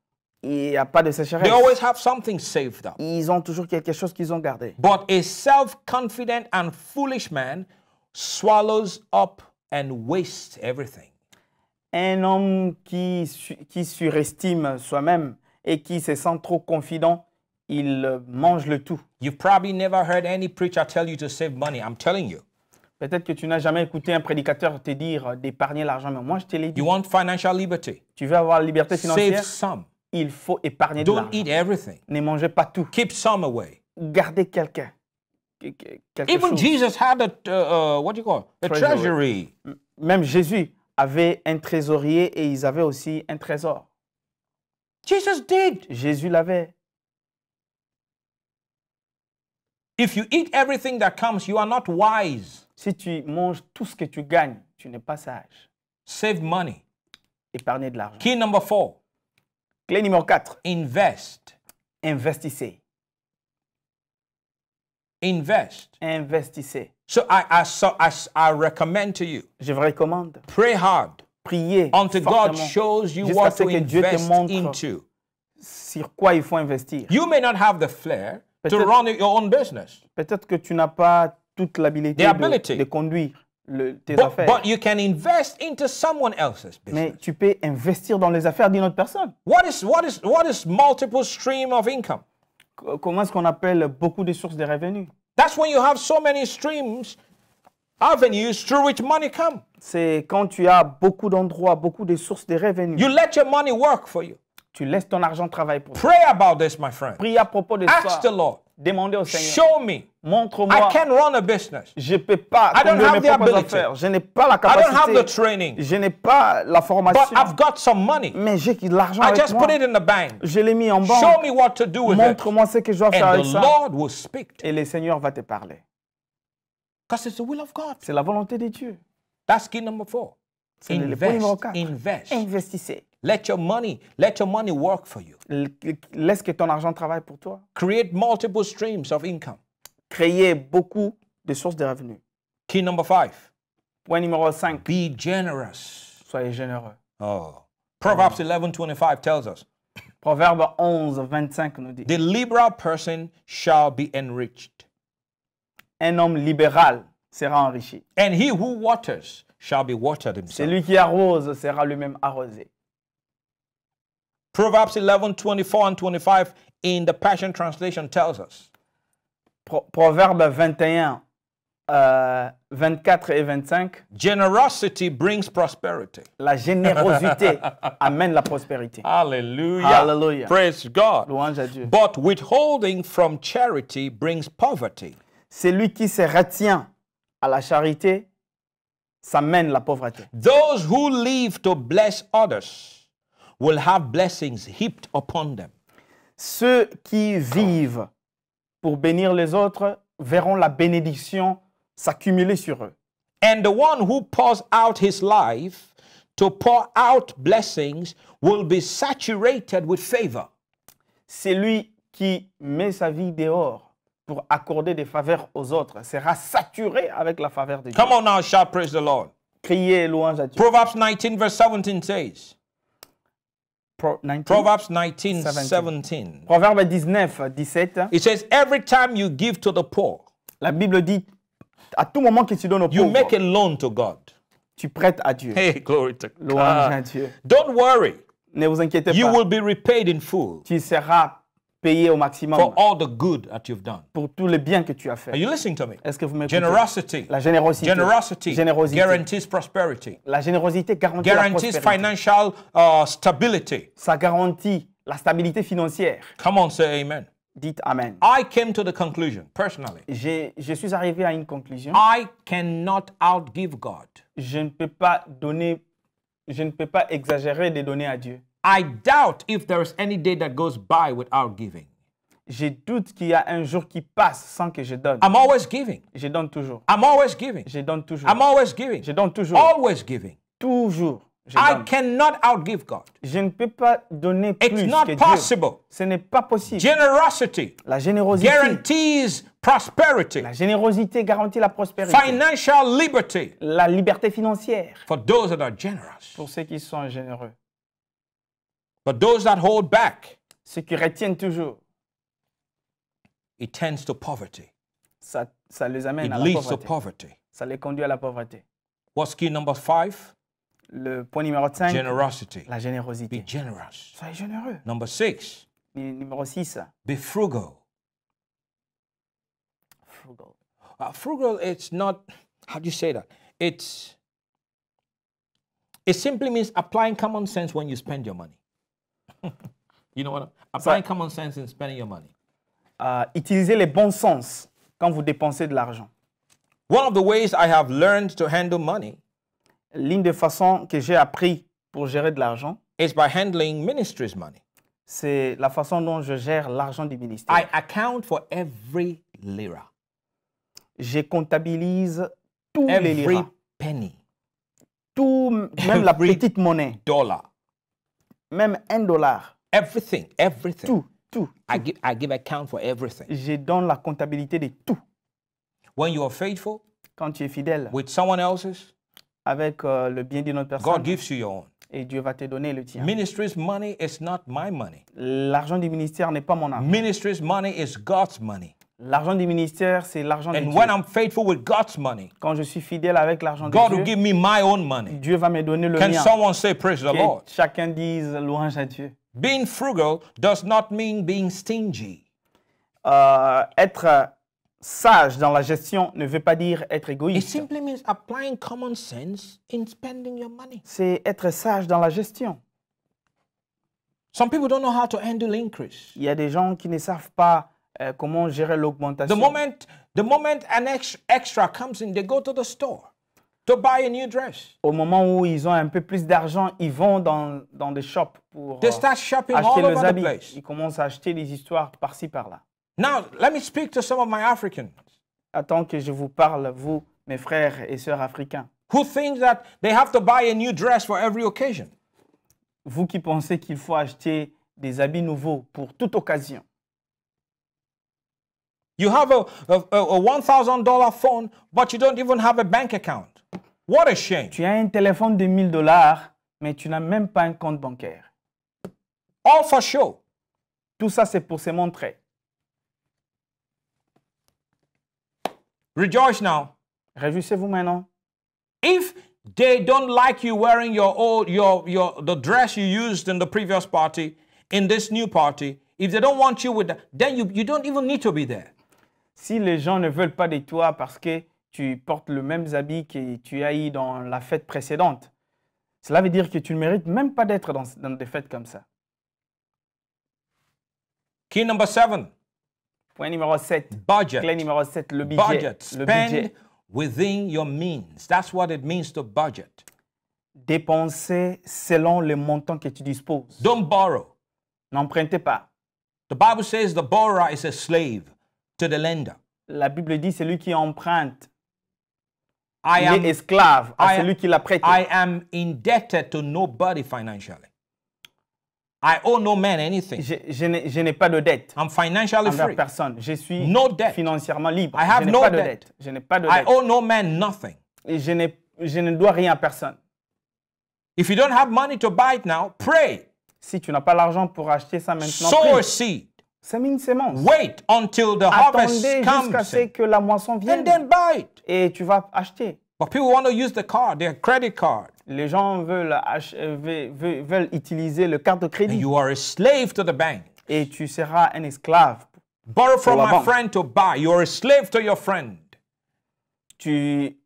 il n'y a pas de sécheresse. They always have something saved up. Ils ont toujours quelque chose qu'ils ont gardé. But a self-confident and foolish man swallows up and wastes everything. Un homme qui surestime soi-même et qui se sent trop confident, il mange le tout. You've probably never heard any preacher tell you to save money. I'm telling you. Peut-être que tu n'as jamais écouté un prédicateur te dire d'épargner l'argent, mais moi je te l'ai dit. You want financial liberty? Tu veux avoir la liberté Save financière, some. il faut épargner de Don't l'argent. eat everything. Ne mangez pas tout. Keep some away. Gardez quelque Even chose. Jesus had a what do you call it? A Treasury. treasury. Même Jésus avait un trésorier et ils avaient aussi un trésor. Jesus did. Jésus l'avait. If you eat everything that comes, you are not wise. Si tu manges tout ce que tu gagnes, tu n'es pas sage. Save money. Épargnez de l'argent. Key number 4, Clé numéro 4. invest. Investissez. Invest. Investissez. So I recommend to you, Je vous recommande. pray hard Priez until God fortement shows you jusqu'à what ce to que Dieu te invest montre into. sur quoi il faut investir. You may not have the flair to Peut-être- run your own business, Peut-être que tu n'as pas toute l'habilité The ability. de conduire tes but affaires. you can invest into someone else's Mais business. tu peux investir dans les affaires d'une autre personne. What is multiple stream of income? Comment est-ce qu'on appelle beaucoup de sources de revenus? That's when you have so many streams, avenues through which money come. C'est quand tu as beaucoup d'endroits, beaucoup de sources de revenus. You let your money work for you. Tu laisses ton argent travailler pour toi. Pray about this, my friend. Prie à propos de Ask the ça. Lord. Demandez au Seigneur. Show me. I Montre-moi. can run a business. Je ne peux pas I don't conduire have mes the propres ability. affaires. Je n'ai pas la I don't have the capacité. training, Je n'ai pas la but formation. I've got some money. Mais j'ai de l'argent I avec just moi. put it in the bank. Je l'ai mis en Show banque. me what to do with it. Montre-moi ce que je dois faire And avec the ça. Lord will speak to you. Et le Seigneur va te parler. Because it's the will of God. C'est la volonté de Dieu. That's key number 4. C'est le point numéro Invest. 4. Invest. Investissez. Let your money work for you. Laisse que ton argent travaille pour toi. Create multiple streams of income. Créer beaucoup de sources de revenus. Key number 5. Point numéro 5. Be generous. Soyez généreux. Oh. Proverbs 11:25 tells us, Proverbe 11, 25 nous dit. the liberal person shall be enriched, Un homme libéral sera enrichi. and he who waters shall be watered himself. Celui qui arrose sera lui-même arrosé. Proverbs 11:24 and 25 in the Passion Translation tells us, Proverbe 21, 24 et 25. generosity brings prosperity. La générosité amène la prospérité. Hallelujah. Hallelujah. Praise God. Louange à Dieu. But withholding from charity brings poverty. Celui qui se retient à la charité, ça mène la pauvreté. Those who live to bless others will have blessings heaped upon them. Ceux qui vivent pour bénir les autres verront la bénédiction s'accumuler sur eux. And the one who pours out his life to pour out blessings will be saturated with favor. Celui qui met sa vie dehors pour accorder des faveurs aux autres sera saturé avec la faveur de Dieu. Come on now, shout praise the Lord. Criez louange à Dieu. Proverbs 19 verse 17 says, Proverbs 19, 17. 17. Proverbe 19, 17. It says, every time you give to the poor, La Bible dit, à tout moment que tu donnes aux you make pauvres, a loan to God. tu prêtes à Dieu. Hey, glory to Louange à God. Dieu. Don't worry. Ne vous inquiétez You pas. will be repaid in full Tu seras payé au maximum for all the good that you've done. pour tout le bien que tu as Are fait. you listening to me? Est-ce que vous m'écoutez? Generosity. La générosité. Generosity Générosité. guarantees prosperity. La générosité garantit la Guarantees prospérité. financial stability. Ça garantit la stabilité financière. Come on, say amen. Dites Amen. I came to the conclusion, personally, Je suis arrivé à une conclusion. I cannot outgive God. Je ne peux pas donner, je ne peux pas exagérer de donner à Dieu. I doubt if there is any day that goes by without giving. Je doute qu'il y a un jour qui passe sans que je donne. I'm always giving. Je donne toujours. I'm always giving. Je donne toujours. I'm always giving. Je donne toujours. Always giving. Toujours. Je I donne. cannot outgive God. Je ne peux pas donner plus It's not que Dieu. possible. Ce n'est pas possible. Generosity La générosité. guarantees prosperity, La générosité garantit la prospérité. financial liberty La liberté financière for those that are generous. pour ceux qui sont généreux. But those that hold back, Ceux qui retiennent toujours, it tends to poverty. ça les amène It à la leads to pauvreté. poverty. Ça les conduit à la pauvreté. What's key number 5? Le point numéro 5, Generosity. la Be générosité. generous. Soyez généreux. Number 6, Numéro 6, be frugal. frugal. Frugal, it's not, how do you say that? It simply means applying common sense when you spend your money. You know what? Applying common sense in spending your money. Utilisez les bons sens quand vous dépensez de l'argent. One of the ways I have learned to handle money L'une des façons que j'ai appris pour gérer de l'argent, is by handling ministry's money. c'est la façon dont je gère l'argent du ministère. I account for every lira, Je comptabilise tous les every liras, penny, tout, même la every petite monnaie, dollar, même $1, everything. tout. I give account for everything. Je donne la comptabilité de tout. when you are faithful quand tu es fidèle with someone else's, avec le bien d'une autre God personne, gives you your own. et Dieu va te donner le tien. Ministry's money is not my money. L'argent du ministère n'est pas mon argent. Ministry's money is God's money. L'argent du ministère, c'est l'argent de And Dieu. when I'm faithful with God's money, Quand je suis fidèle avec l'argent de God will Dieu, give me my own money. Dieu va me donner le Can mien. someone say praise the Que Lord? chacun dise louange à Dieu. Being frugal does not mean being stingy. Être sage dans la gestion ne veut pas dire être It égoïste. simply means applying common sense in spending your money. C'est être sage dans la gestion. Some people don't know how to handle increase. Il y a des gens qui ne savent pas comment gérer The l'augmentation. moment an extra comes in, they go to the store to buy a new dress. Au moment où ils ont un peu plus d'argent, ils vont dans des shops pour They start shopping acheter all leurs over the habits. place. Ils commencent à acheter des histoires par-ci, par-là. Now, let me speak to some of my Africans Attends que je vous parle, vous, mes frères et sœurs africains. who think that they have to buy a new dress for every occasion. Vous qui pensez qu'il faut acheter des habits nouveaux pour toute occasion. You have a $1,000 phone, but you don't even have a bank account. What a shame. Tu as un téléphone de $1000, mais tu n'as même pas un compte bancaire. All for show. Tout ça, c'est pour se montrer. Rejoice now. Réjouissez-vous maintenant. If they don't like you wearing the dress you used in the previous party, in this new party, if they don't want you with that, then you don't even need to be there. Si les gens ne veulent pas de toi parce que tu portes le même habit que tu as eu dans la fête précédente, cela veut dire que tu ne mérites même pas d'être dans des fêtes comme ça. Key number 7, Point numéro 7. budget. Clé numéro 7, le budget. Budget. Le Spend budget. within your means. That's what it means to budget. Dépenser selon le montant que tu disposes. Don't borrow. N'empruntez pas. The Bible says the borrower is a slave to the lender. La Bible dit celui qui emprunte, I il est esclave à I- celui qui l'a prêté. I am indebted to nobody financially. I owe no man anything. Je n'ai pas de dette I'm financially envers free. personne. Je suis No debt. financièrement libre. I have je n'ai no pas de debt. dette. Je n'ai pas de I dette. owe no man nothing. Et je ne dois rien à personne. If you don't have money to buy it now, pray. Si tu n'as pas l'argent pour acheter ça maintenant, Sow a prie. seed. Sème une sémence. Wait until the harvest Attendez jusqu'à comes ce que la moisson and vienne then buy it. et tu vas acheter. But people want to use the card, their credit card. Les gens veulent utiliser le carte de And crédit you are a slave to the bank. et tu seras un esclave. Borrow from la a banque. friend to buy. You are a slave to your friend. Tu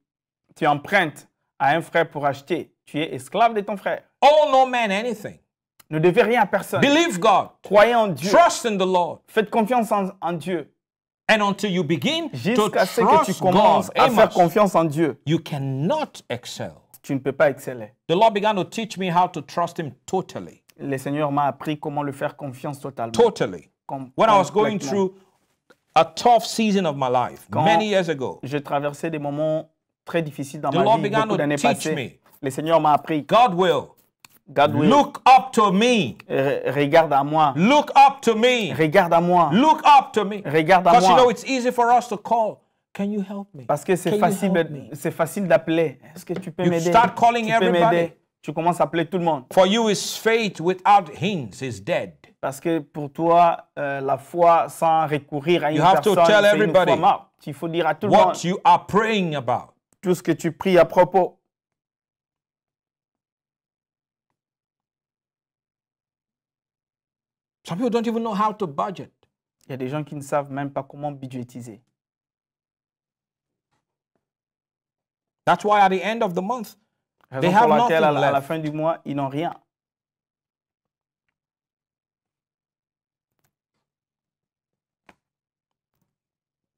empruntes à un frère pour acheter. Tu es esclave de ton frère. Owe no man anything. Ne devez rien à personne. Believe God. Croyez en Dieu. Trust in the Lord. Faites confiance en Dieu. And until you begin to Jusqu'à ce que tu trust commences God, à faire Amos, confiance en Dieu, you cannot excel. tu ne peux pas exceller. The Lord began to teach me how to trust Him totally. Le Seigneur m'a appris comment le faire confiance totalement. Totally. When I was going Complètement. through a tough season of my life, Quand many years ago, Je traversais des moments très difficiles dans the ma Lord vie, began beaucoup to d'années teach passées. me. Le Seigneur m'a appris. God will God will. look up to me. Regarde à moi. Look up to me. Regarde à moi. Look up to me. Regarde à Because you moi. know it's easy for us to call. Can you help me? Parce que c'est Can you help me? facile d'appeler. Est-ce que tu peux You m'aider? start calling Tu peux everybody. m'aider? Tu commences à appeler tout le monde. For you, is faith without hints is dead. Parce que pour toi, la foi sans recourir à une You have to personne, tell c'est une everybody foi morte. Il faut dire à tout le monde What you are praying about. tout ce que tu pries à propos. Some people don't even know how to budget. Il y a des gens qui ne savent même pas comment budgétiser. That's why at the end of the month, they Raison have pour laquelle, nothing à la left. fin du mois, ils n'ont rien.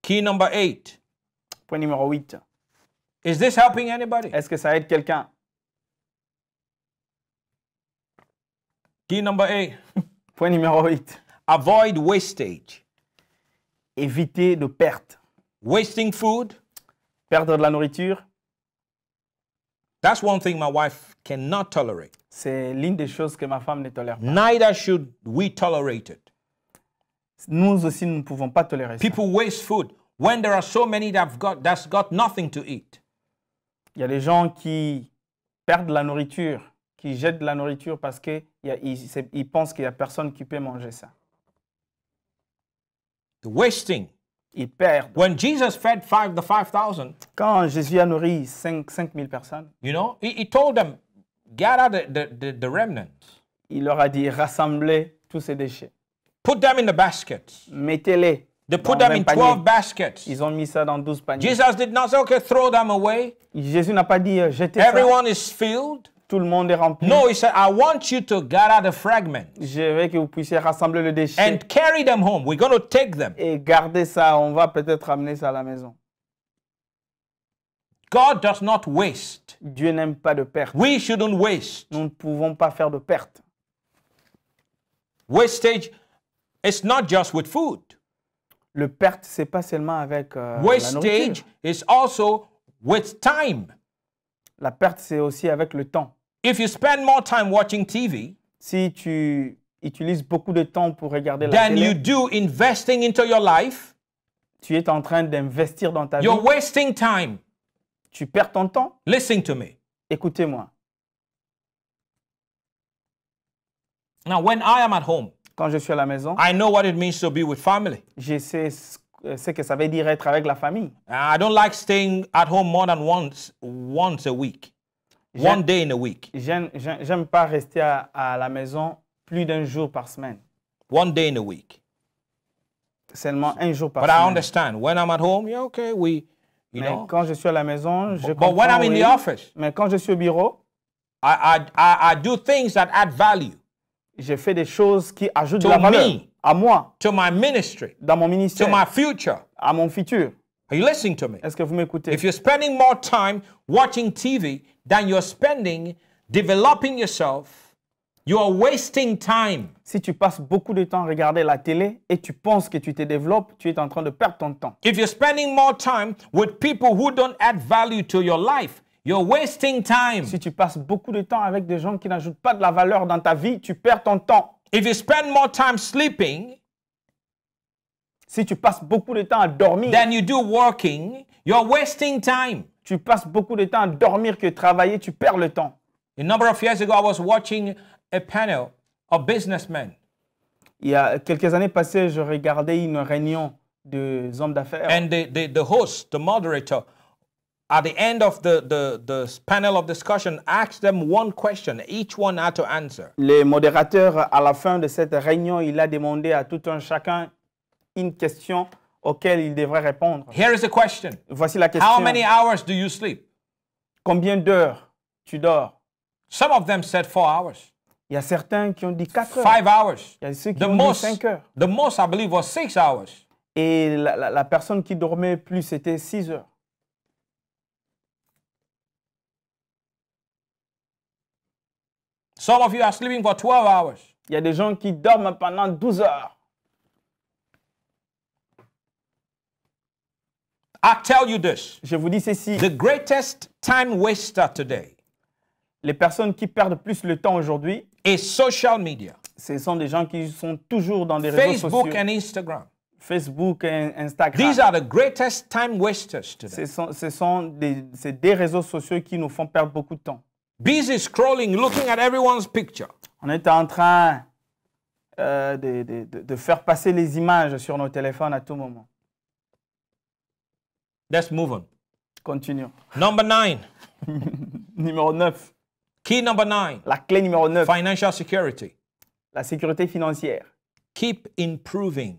Key number 8. Point numéro 8. Is this helping anybody? Est-ce que ça aide quelqu'un? Key number 8. Point numéro 8. Avoid wastage. Éviter de perte. Wasting food. Perdre de la nourriture, That's one thing my wife cannot tolerate. c'est l'une des choses que ma femme ne tolère pas. Neither should we tolerate it. Nous aussi, nous ne pouvons pas tolérer ça. People waste food. when there are so many that's got nothing to eat. Il y a des gens qui perdent la nourriture, qui jettent de la nourriture parce qu'ils pensent qu'il n'y a personne qui peut manger ça. The wasting. Ils perdent. When Jesus fed the 5,000, Quand Jésus a nourri 5000 personnes, you know, he told them, gather the remnants. il leur a dit, rassemblez tous ces déchets. Put them in the baskets. Mettez-les They dans put them 20 in paniers. 12 baskets. Ils ont mis ça dans 12 paniers. Jesus did not say, okay, throw them away. Jésus n'a pas dit, jetez ça, Everyone is filled. tout le monde est rempli. No, he said, I want you to gather the fragments Je veux que vous puissiez rassembler le déchet and carry them home. We're going to take them. et garder ça. On va peut-être ramener ça à la maison. God does not waste. Dieu n'aime pas de perte. We shouldn't waste. Nous ne pouvons pas faire de perte. Wastage, it's not just with food. Le perte, c'est pas seulement avec la Wastage nourriture. is also with time. La perte, c'est aussi avec le temps. If you spend more time watching TV Si tu utilises beaucoup de temps pour regarder la than télé, you do investing into your life, tu es en train d'investir dans ta vie, you're wasting time. tu perds ton temps. Listen to me. Écoutez-moi, Now, when I am at home, quand je suis à la maison, I know what it means to be with family. je sais ce que ça veut dire être avec la famille. I don't like staying at home more than once a week, one day in a week, J'aime pas rester à la maison plus d'un jour par semaine. one day in a week. Seulement un jour par But I semaine. understand. When I'm at home, yeah, okay, you Mais know. quand je suis à la maison, je But comprends, when I'm in oui. the office, Mais quand je suis au bureau, I do things that add value je fais des choses qui ajoutent To de la valeur me. à moi, to my ministry, dans mon to ministère, my future. à mon futur. Are you listening to me? Est-ce que vous m'écoutez? If you're spending more time watching TV than you're spending developing yourself, you are wasting time. Si tu passes beaucoup de temps à regarder la télé et tu penses que tu te développes, tu es en train de perdre ton temps. If you're spending more time with people who don't add value to your life, you're wasting time. Si tu passes beaucoup de temps avec des gens qui n'ajoutent pas de la valeur dans ta vie, tu perds ton temps. If you spend more time sleeping Si tu passes beaucoup de temps à dormir, than you do working, you're wasting time. tu passes beaucoup de temps à dormir que travailler, tu perds le temps. A number of years ago, I was watching a panel of businessmen, Il y a quelques années passées, je regardais une réunion de hommes d'affaires. and the host, the moderator, at the end of the panel of discussion, asked them one question. Each one had to answer. Le modérateur, à la fin de cette réunion, il a demandé à tout un chacun une question auquel il devrait répondre. Here is the question. Voici la How question. many hours do you sleep? Combien d'heures tu dors? Some of them said 4 hours, Il y a certains qui ont dit 4 heures. 5 hours. Il y a ceux qui The ont dit most, 5 heures. the most, I believe, was 6 hours. Et la personne qui dormait plus, c'était 6 heures. Some of you are sleeping for 12 hours. Il y a des gens qui dorment pendant 12 heures. I tell you this, Je vous dis ceci, the greatest time waster today les personnes qui perdent plus le temps aujourd'hui, is social media, ce sont des gens qui sont toujours dans des réseaux Facebook sociaux. and Instagram. Facebook et Instagram. These are the greatest time wasters today. C'est des réseaux sociaux qui nous font perdre beaucoup de temps. Busy scrolling, looking at everyone's picture. On est en train de faire passer les images sur nos téléphones à tout moment. Let's move on. Continuons. Number 9. Numéro 9. Key number 9. La clé numéro 9. Financial security. La sécurité financière. Keep improving.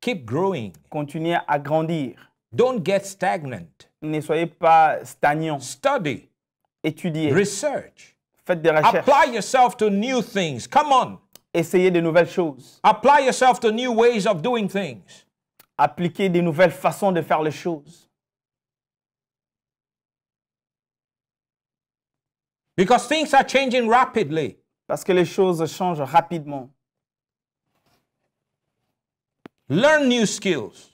Keep growing. Continuez à grandir. Don't get stagnant. Ne soyez pas stagnant. Study. Étudiez. Research. Faites des recherches. Apply yourself to new things. Come on. Essayez de nouvelles choses. Apply yourself to new ways of doing things. Appliquez de nouvelles façons de faire les choses. Because things are changing rapidly. Parce que les choses changent rapidement. Learn new skills.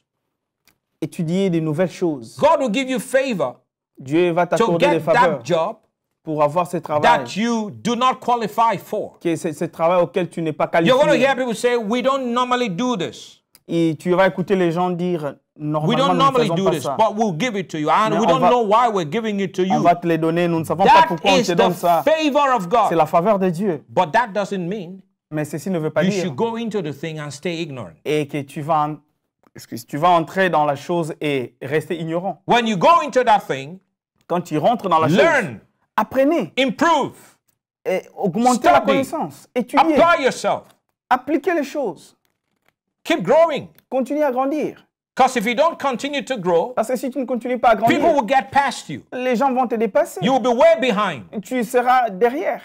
Étudiez de nouvelles choses. God will give you favor Dieu va to t'accorder des get faveurs that job pour avoir ce travail, that you do not qualify for. ce travail auquel tu n'es pas You're going to qualifié. hear people say, we don't normally do this. Et tu vas écouter les gens dire, We Normalement, don't nous ne normally faisons do pas this, ça. but we'll give it to you. And Mais we on don't va- know why we're giving it to On you. va te les donner, nous ne savons pas That pourquoi on is te donne the ça. favor of C'est God. la faveur de Dieu. But that doesn't mean Mais ceci ne veut pas you dire should go into the thing and stay ignorant. et que tu vas entrer dans la chose et rester ignorant. When you go into that thing, Quand tu rentres dans la chose, learn, apprenez improve, et augmentez la Study. connaissance. Étudiez, apply yourself, appliquez les choses. keep growing. Continuez à grandir. Because if you don't continue to grow, Parce que si tu ne continues pas à people grandir, will get past you. les gens vont te dépasser. You will be way behind. Tu seras derrière.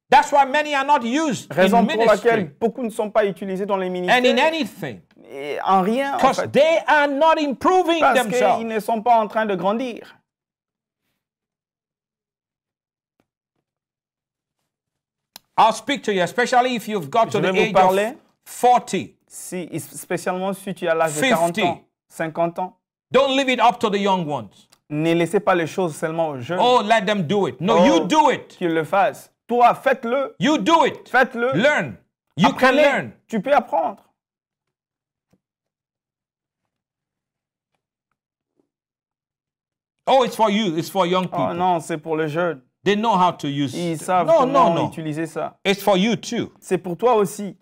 That's why many are not used Raison in pour laquelle ministry beaucoup ne sont pas utilisés dans les and in ministères anything. et en rien, en Because fait, they are not improving parce qu'ils themselves. ne sont pas en train de grandir. I'll speak to you, especially if you've got to Je the vais vous age parler. of 40. Spécialement si tu as l'âge de 40 50. ans, 50 ans, Don't leave it up to the young ones. ne laissez pas les choses seulement aux jeunes Oh, let them do it. No, Oh. you do it. qu'ils le fassent. Toi, faites-le, You do it. faites-le. Learn. You can Apprenez. learn. Tu peux apprendre. Oh, it's for you. It's for young people. Oh non, c'est pour les jeunes. They know how to use Ils it. savent No, comment no, no. utiliser ça. It's for you too. C'est pour toi aussi.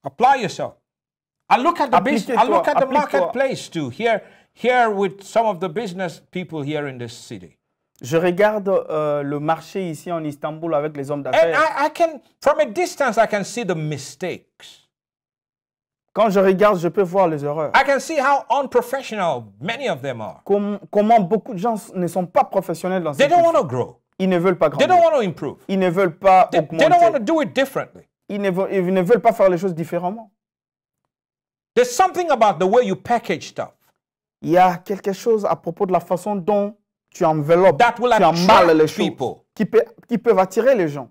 Apply yourself. I look at the business. I Applique-toi, look at the applique-toi. marketplace too. Here with some of the business people here in this city. Je regarde le marché ici en Istanbul avec les hommes And d'affaires. I can, from a distance, I can see the mistakes. Quand je regarde, je peux voir les erreurs. I can see how unprofessional many of them are. Comment beaucoup de gens ne sont pas professionnels dans They cette don't vie. want to grow. Ils ne veulent pas They grandir. don't want to improve. Ils ne veulent pas They don't want to augmenter. do it differently. Ils ne veulent pas faire les choses différemment. There's something about the way you package stuff Il y a quelque chose à propos de la façon dont tu enveloppes, that will tu emballes les attract choses people. qui peuvent attirer les gens.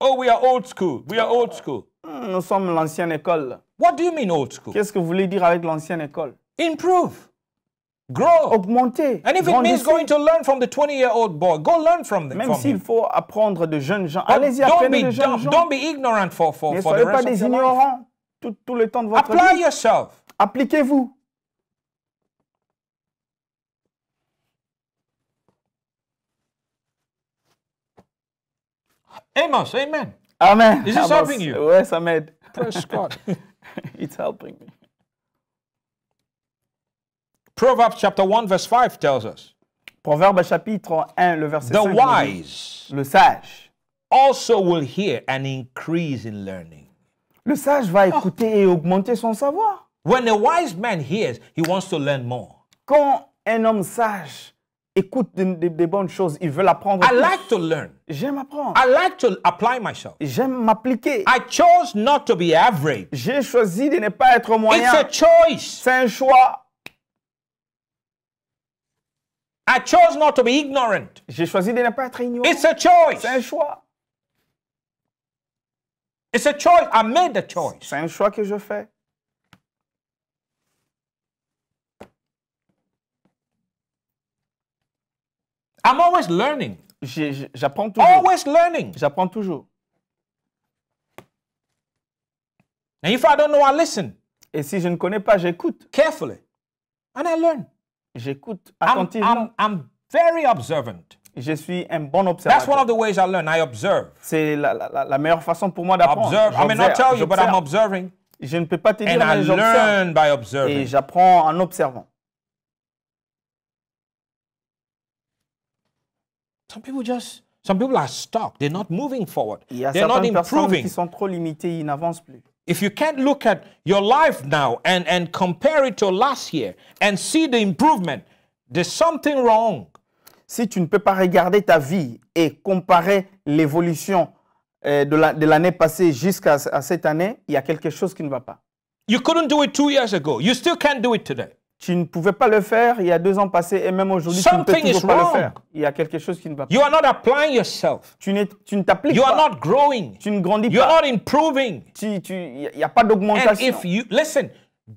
Oh, we are old school. We are old school. Nous sommes l'ancienne école. What do you mean old school? Qu'est-ce que vous voulez dire avec l'ancienne école? Improve. Grow. Augmenter. And if it means grandissez. going to learn from the 20-year-old boy, go learn from them. Même From s'il him. faut apprendre de jeunes gens, But allez-y, don't apprenez be de jeunes dumb. gens. Don't be ignorant for Ne the soyez pas rest of des your life. ignorants tout le temps de votre Apply vie. yourself. Appliquez-vous. Amos, amen. Amen. Is this Amos. helping you? Ouais, ça m'aide. Praise God. It's helping me. Proverbs chapter 1 verse 5 tells us, Proverbe chapitre 1, le verset the 5. nous dit, wise le sage. also will hear and increase in learning. Le sage va écouter et augmenter son savoir. When a wise man hears, he wants to learn more. Quand un homme sage écoute des bonnes choses, il veut l'apprendre. I plus. like to learn. J'aime apprendre. I like to apply myself. J'aime m'appliquer. I chose not to be average. J'ai choisi de ne pas être It's moyen. a choice. C'est un choix. I chose not to be ignorant. J'ai choisi de ne pas être ignorant. It's a choice. C'est un choix. It's a choice. I made the choice. C'est un choix que je fais. I'm always learning. J'apprends toujours. Always learning. J'apprends toujours. And if I don't know, I listen Et si je ne connais pas, j'écoute. carefully. And I learn. J'écoute attentivement. I'm very observant. Je suis un bon That's observateur. one of the ways I learn. I observe. C'est la meilleure façon pour moi d'apprendre. Observe. I may not tell you, but I'm J'observe. observing. Je ne peux pas te dire, And I mais j'observe. learn by Et observing. j'apprends en observant. Some people are stuck. They're not moving forward. Il y a They're not certaines personnes improving. qui sont trop limitées, ils n'avancent plus. If you can't look at your life now and compare it to last year and see the improvement, there's something wrong. Si tu ne peux pas regarder ta vie et comparer l'évolution de l'année passée jusqu'à cette année, il y a quelque chose qui ne va pas. You couldn't do it 2 years ago. You still can't do it today. Tu ne pouvais pas le faire il y a 2 ans passés et même aujourd'hui, tu ne peux Something is toujours pas wrong. le faire. Il y a quelque chose qui ne va pas. You are not applying yourself. Tu ne t'appliques You are pas. not growing. Tu ne grandis You are pas. not improving. Il n'y a pas And d'augmentation. if you listen,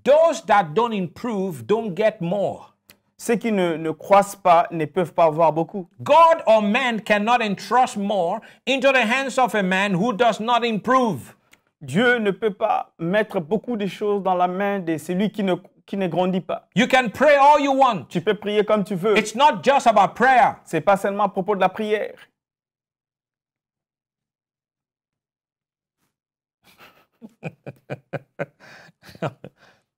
those that don't improve don't get more. Ceux qui ne croissent pas ne peuvent pas avoir beaucoup. God or man cannot entrust more into the hands of a man who does not improve. Dieu ne peut pas mettre beaucoup de choses dans la main de celui qui ne grandit pas. You can pray all you want. Tu peux prier comme tu veux. It's not just about prayer. Ce n'est pas seulement à propos de la prière.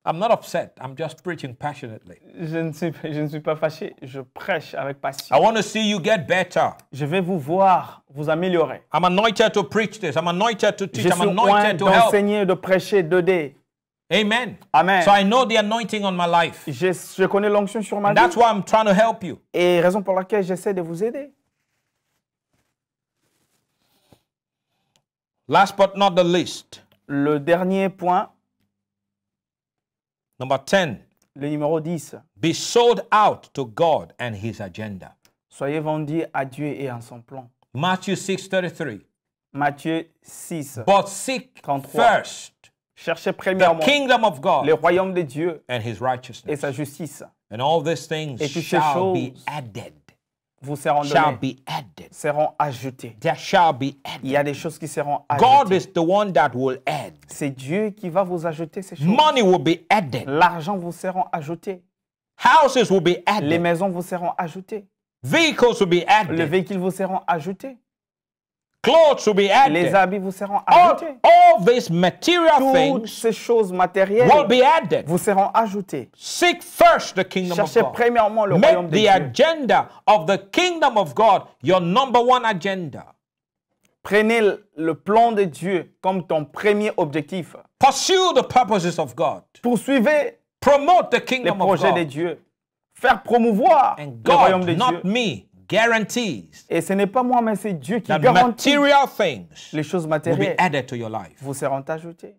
I'm not upset. I'm just preaching passionately. Je ne suis pas fâché. Je prêche avec passion. I want to see you get better. Je vais vous voir, vous améliorer. I'm anointed to preach this. I'm anointed to teach. Je I'm suis loin anointed to help. d'enseigner, de prêcher, d'aider. Amen. Amen. So I know the anointing on my life. Je connais l'onction sur ma And vie. that's why I'm trying to help you. Et raison pour laquelle j'essaie de vous aider. Last but not the least, Le dernier point, number 10, le numéro 10. be sold out to God and his agenda. Soyez vendus à Dieu et à son plan. Matthew 6:33. Matthieu 6. But seek 33. first Cherchez the premièrement kingdom of God le royaume de Dieu and his et righteousness, sa justice. and all these things Et toutes ces shall be choses added. vous seront Shall données, be added. seront ajoutées. There shall be Il added. y a des choses qui seront God ajoutées. is the one that will add. C'est Dieu qui va vous ajouter ces choses. Money will be added. L'argent vous seront ajouté. Houses will be Les added. maisons vous seront ajoutées. Vehicles will be Les added. véhicules vous seront ajoutés. Clothes will be Les added. habits vous seront All, ajoutés. all these material Toutes things ces choses matérielles will be added. vous seront ajoutées. Seek first the kingdom of Cherchez God. premièrement le royaume Make de the Dieu. agenda of the kingdom of God your number one agenda. Prenez le plan de Dieu comme ton premier objectif. Pursue the purposes of God. Poursuivez Promote the les kingdom of projets de God. Dieu. Faire promouvoir And le royaume de God, Dieu. not me, guarantees Et ce n'est pas moi, mais c'est Dieu qui that garantit material things les choses will be matérielles added to your life. vous seront ajoutées.